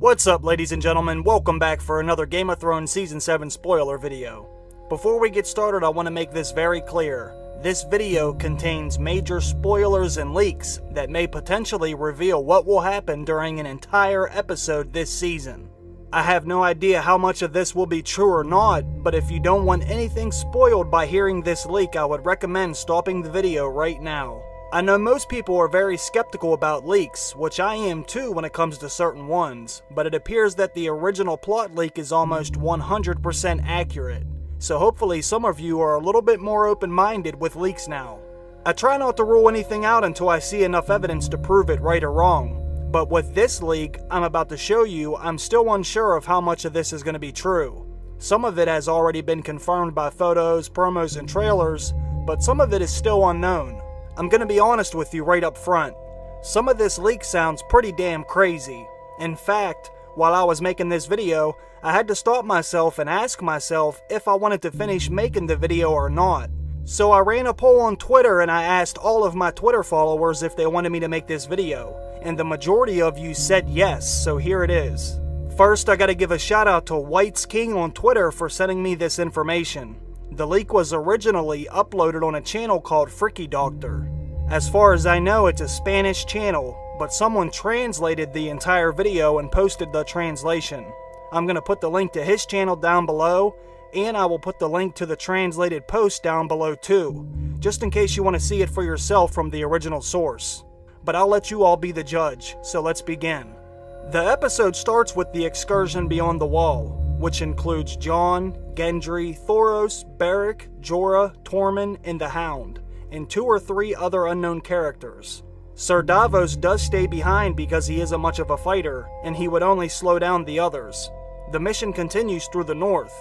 What's up, ladies and gentlemen? Welcome back for another Game of Thrones Season 7 spoiler video. Before we get started, I want to make this very clear. This video contains major spoilers and leaks that may potentially reveal what will happen during an entire episode this season. I have no idea how much of this will be true or not, but if you don't want anything spoiled by hearing this leak, I would recommend stopping the video right now. I know most people are very skeptical about leaks, which I am too when it comes to certain ones, but it appears that the original plot leak is almost 100% accurate, so hopefully some of you are a little bit more open-minded with leaks now. I try not to rule anything out until I see enough evidence to prove it right or wrong, but with this leak I'm about to show you, I'm still unsure of how much of this is going to be true. Some of it has already been confirmed by photos, promos, and trailers, but some of it is still unknown. I'm gonna be honest with you right up front. Some of this leak sounds pretty damn crazy. In fact, while I was making this video, I had to stop myself and ask myself if I wanted to finish making the video or not. So I ran a poll on Twitter and I asked all of my Twitter followers if they wanted me to make this video, and the majority of you said yes, so here it is. First, I gotta give a shout out to White's King on Twitter for sending me this information. The leak was originally uploaded on a channel called Freaky Doctor. As far as I know, it's a Spanish channel, but someone translated the entire video and posted the translation. I'm going to put the link to his channel down below, and I will put the link to the translated post down below too, just in case you want to see it for yourself from the original source. But I'll let you all be the judge, so let's begin. The episode starts with the excursion beyond the wall, which includes Jon, Gendry, Thoros, Beric, Jorah, Tormund, and the Hound, and 2 or 3 other unknown characters. Sir Davos does stay behind because he isn't much of a fighter, and he would only slow down the others. The mission continues through the north.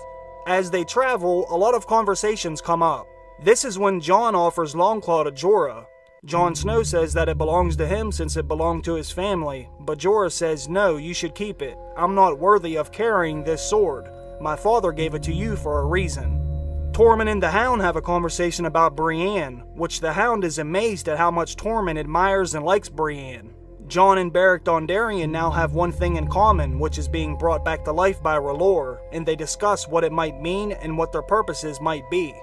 As they travel, a lot of conversations come up. This is when Jon offers Longclaw to Jorah. Jon Snow says that it belongs to him since it belonged to his family, but Jorah says, "No, you should keep it. I'm not worthy of carrying this sword. My father gave it to you for a reason." Tormund and the Hound have a conversation about Brienne, which the Hound is amazed at how much Tormund admires and likes Brienne. Jon and Beric Dondarrion now have one thing in common, which is being brought back to life by R'hllor, and they discuss what it might mean and what their purposes might be.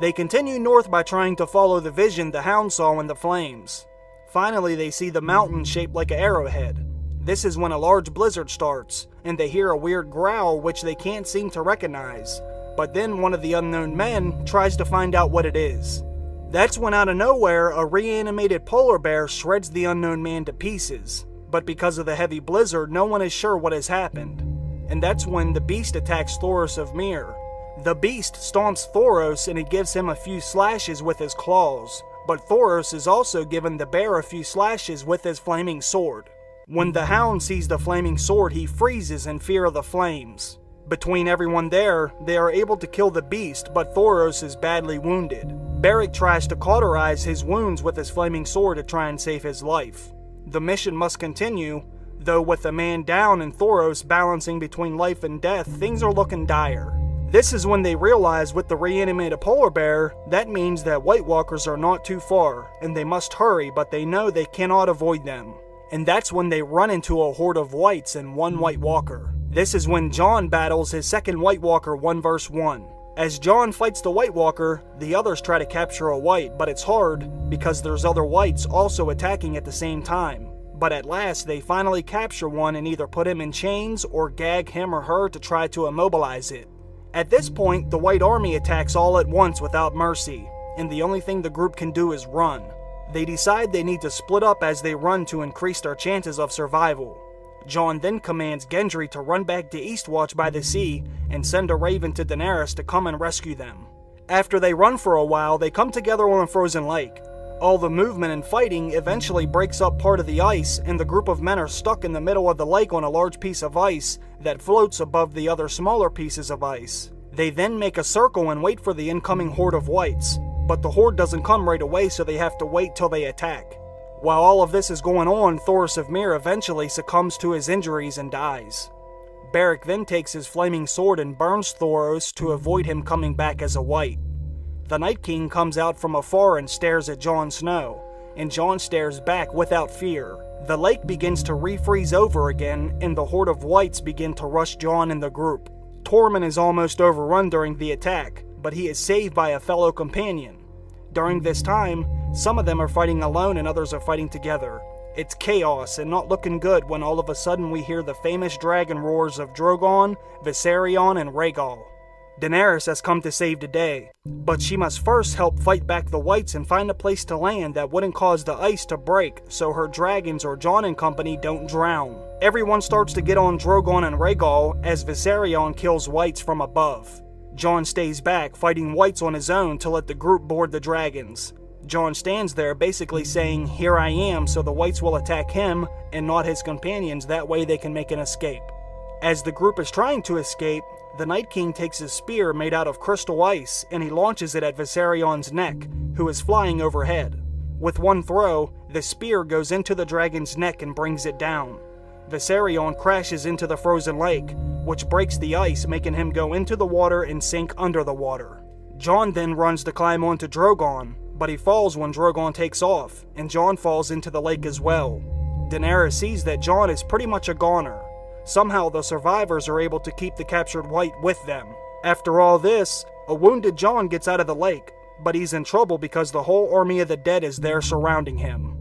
They continue north by trying to follow the vision the Hound saw in the flames. Finally, they see the mountain shaped like an arrowhead. This is when a large blizzard starts, and they hear a weird growl which they can't seem to recognize. But then one of the unknown men tries to find out what it is. That's when out of nowhere, a reanimated polar bear shreds the unknown man to pieces. But because of the heavy blizzard, no one is sure what has happened. And that's when the beast attacks Thoros of Myr. The beast stomps Thoros and it gives him a few slashes with his claws, but Thoros is also given the bear a few slashes with his flaming sword. When the Hound sees the flaming sword, he freezes in fear of the flames. Between everyone there, they are able to kill the beast, but Thoros is badly wounded. Beric tries to cauterize his wounds with his flaming sword to try and save his life. The mission must continue, though with a man down and Thoros balancing between life and death, things are looking dire. This is when they realize with the reanimated polar bear, that means that White Walkers are not too far, and they must hurry, but they know they cannot avoid them. And that's when they run into a horde of whites and one White Walker. This is when Jon battles his second White Walker 1 vs 1. As Jon fights the White Walker, the others try to capture a white, but it's hard because there's other whites also attacking at the same time. But at last they finally capture one and either put him in chains or gag him or her to try to immobilize it. At this point, the White Army attacks all at once without mercy, and the only thing the group can do is run. They decide they need to split up as they run to increase their chances of survival. Jon then commands Gendry to run back to Eastwatch by the sea and send a raven to Daenerys to come and rescue them. After they run for a while, they come together on a frozen lake. All the movement and fighting eventually breaks up part of the ice, and the group of men are stuck in the middle of the lake on a large piece of ice that floats above the other smaller pieces of ice. They then make a circle and wait for the incoming horde of whites, but the horde doesn't come right away, so they have to wait till they attack. While all of this is going on, Thoros of Myr eventually succumbs to his injuries and dies. Beric then takes his flaming sword and burns Thoros to avoid him coming back as a white. The Night King comes out from afar and stares at Jon Snow, and Jon stares back without fear. The lake begins to refreeze over again, and the horde of whites begin to rush Jon and the group. Tormund is almost overrun during the attack, but he is saved by a fellow companion. During this time, some of them are fighting alone and others are fighting together. It's chaos and not looking good when all of a sudden we hear the famous dragon roars of Drogon, Viserion, and Rhaegal. Daenerys has come to save the day, but she must first help fight back the whites and find a place to land that wouldn't cause the ice to break so her dragons or Jon and company don't drown. Everyone starts to get on Drogon and Rhaegal as Viserion kills whites from above. Jon stays back, fighting whites on his own to let the group board the dragons. Jon stands there basically saying, "Here I am," so the whites will attack him and not his companions, that way they can make an escape. As the group is trying to escape, the Night King takes his spear made out of crystal ice and he launches it at Viserion's neck, who is flying overhead. With one throw, the spear goes into the dragon's neck and brings it down. Viserion crashes into the frozen lake, which breaks the ice, making him go into the water and sink under the water. Jon then runs to climb onto Drogon, but he falls when Drogon takes off, and Jon falls into the lake as well. Daenerys sees that Jon is pretty much a goner. Somehow the survivors are able to keep the captured white with them. After all this, a wounded Jon gets out of the lake, but he's in trouble because the whole army of the dead is there surrounding him.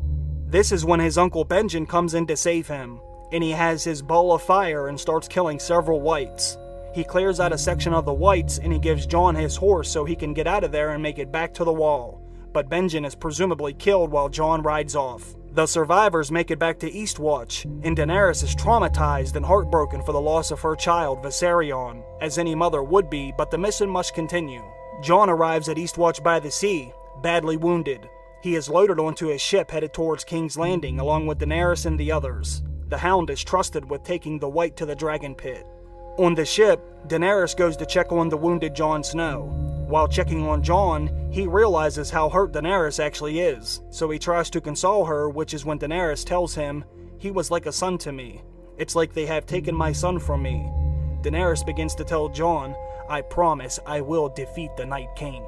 This is when his uncle Benjen comes in to save him, and he has his bow of fire and starts killing several whites. He clears out a section of the whites and he gives Jon his horse so he can get out of there and make it back to the wall. But Benjen is presumably killed while Jon rides off. The survivors make it back to Eastwatch, and Daenerys is traumatized and heartbroken for the loss of her child, Viserion, as any mother would be, but the mission must continue. Jon arrives at Eastwatch by the sea, badly wounded. He is loaded onto his ship headed towards King's Landing along with Daenerys and the others. The Hound is trusted with taking the white to the dragon pit. On the ship, Daenerys goes to check on the wounded Jon Snow. While checking on Jon, he realizes how hurt Daenerys actually is, so he tries to console her, which is when Daenerys tells him, "He was like a son to me. It's like they have taken my son from me." Daenerys begins to tell Jon, "I promise I will defeat the Night King."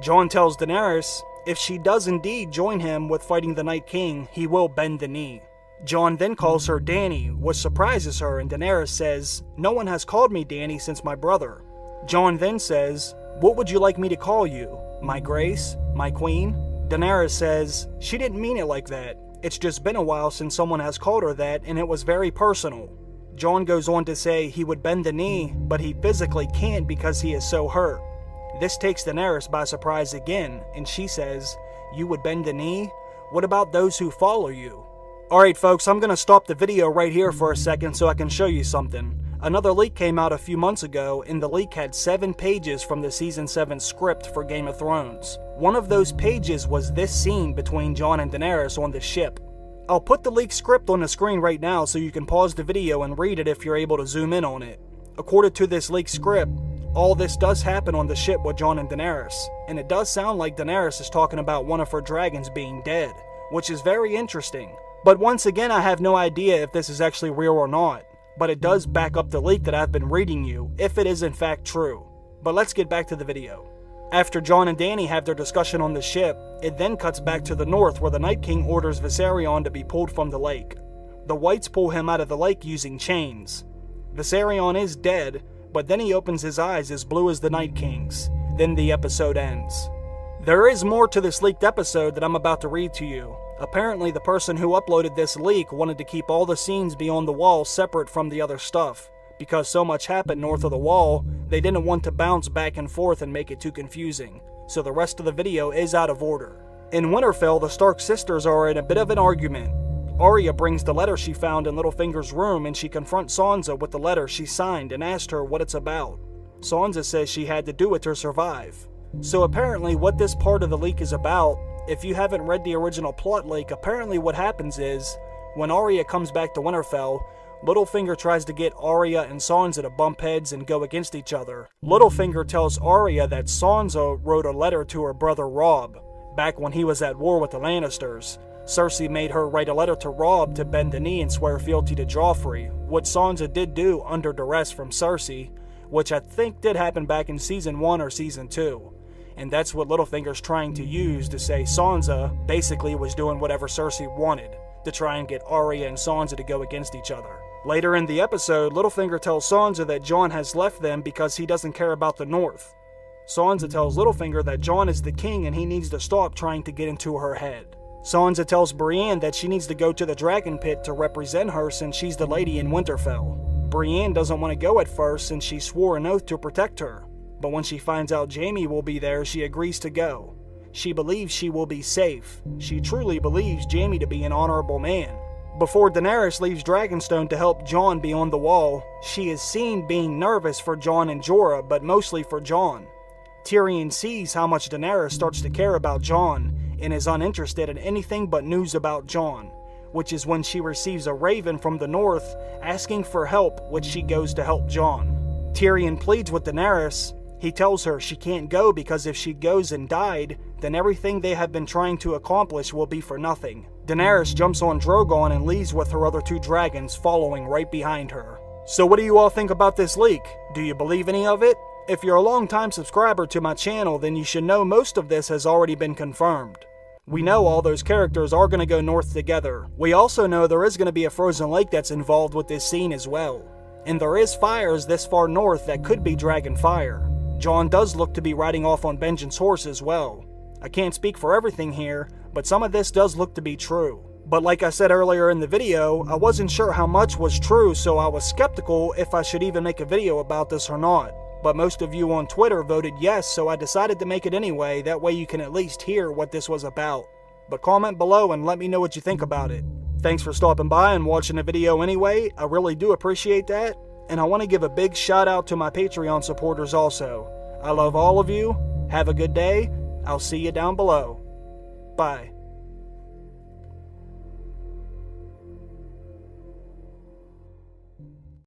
Jon tells Daenerys, if she does indeed join him with fighting the Night King, he will bend the knee. Jon then calls her Dany, which surprises her, and Daenerys says, "No one has called me Dany since my brother." Jon then says, "What would you like me to call you? My Grace? My Queen?" Daenerys says, "She didn't mean it like that. It's just been a while since someone has called her that, and it was very personal." Jon goes on to say he would bend the knee, but he physically can't because he is so hurt. This takes Daenerys by surprise again, and she says, "You would bend the knee? What about those who follow you?" Alright folks, I'm going to stop the video right here for a second so I can show you something. Another leak came out a few months ago, and the leak had 7 pages from the Season 7 script for Game of Thrones. One of those pages was this scene between Jon and Daenerys on the ship. I'll put the leaked script on the screen right now so you can pause the video and read it if you're able to zoom in on it. According to this leaked script, all this does happen on the ship with Jon and Daenerys, and it does sound like Daenerys is talking about one of her dragons being dead, which is very interesting. But once again, I have no idea if this is actually real or not, but it does back up the leak that I've been reading you, if it is in fact true. But let's get back to the video. After Jon and Dany have their discussion on the ship, it then cuts back to the north where the Night King orders Viserion to be pulled from the lake. The whites pull him out of the lake using chains. Viserion is dead, but then he opens his eyes as blue as the Night King's. Then the episode ends. There is more to this leaked episode that I'm about to read to you. Apparently the person who uploaded this leak wanted to keep all the scenes beyond the wall separate from the other stuff. Because so much happened north of the wall, they didn't want to bounce back and forth and make it too confusing. So the rest of the video is out of order. In Winterfell, the Stark sisters are in a bit of an argument. Arya brings the letter she found in Littlefinger's room and she confronts Sansa with the letter she signed and asked her what it's about. Sansa says she had to do it to survive. So apparently what this part of the leak is about, if you haven't read the original plot leak, apparently what happens is, when Arya comes back to Winterfell, Littlefinger tries to get Arya and Sansa to bump heads and go against each other. Littlefinger tells Arya that Sansa wrote a letter to her brother Robb, back when he was at war with the Lannisters. Cersei made her write a letter to Robb to bend the knee and swear fealty to Joffrey, what Sansa did do under duress from Cersei, which I think did happen back in Season 1 or Season 2. And that's what Littlefinger's trying to use to say Sansa basically was doing whatever Cersei wanted, to try and get Arya and Sansa to go against each other. Later in the episode, Littlefinger tells Sansa that Jon has left them because he doesn't care about the North. Sansa tells Littlefinger that Jon is the king and he needs to stop trying to get into her head. Sansa tells Brienne that she needs to go to the Dragon Pit to represent her since she's the lady in Winterfell. Brienne doesn't want to go at first since she swore an oath to protect her, but when she finds out Jaime will be there, she agrees to go. She believes she will be safe. She truly believes Jaime to be an honorable man. Before Daenerys leaves Dragonstone to help Jon beyond the wall, she is seen being nervous for Jon and Jorah, but mostly for Jon. Tyrion sees how much Daenerys starts to care about Jon and is uninterested in anything but news about Jon, which is when she receives a raven from the north asking for help, which she goes to help Jon. Tyrion pleads with Daenerys. He tells her she can't go because if she goes and died, then everything they have been trying to accomplish will be for nothing. Daenerys jumps on Drogon and leaves with her other 2 dragons following right behind her. So what do you all think about this leak? Do you believe any of it? If you're a long-time subscriber to my channel, then you should know most of this has already been confirmed. We know all those characters are going to go north together. We also know there is going to be a frozen lake that's involved with this scene as well. And there is fires this far north that could be dragon fire. Jon does look to be riding off on Benjen's horse as well. I can't speak for everything here, but some of this does look to be true. But like I said earlier in the video, I wasn't sure how much was true, so I was skeptical if I should even make a video about this or not. But most of you on Twitter voted yes, so I decided to make it anyway, that way you can at least hear what this was about. But comment below and let me know what you think about it. Thanks for stopping by and watching the video anyway, I really do appreciate that. And I want to give a big shout out to my Patreon supporters also. I love all of you, have a good day, I'll see you down below. Bye.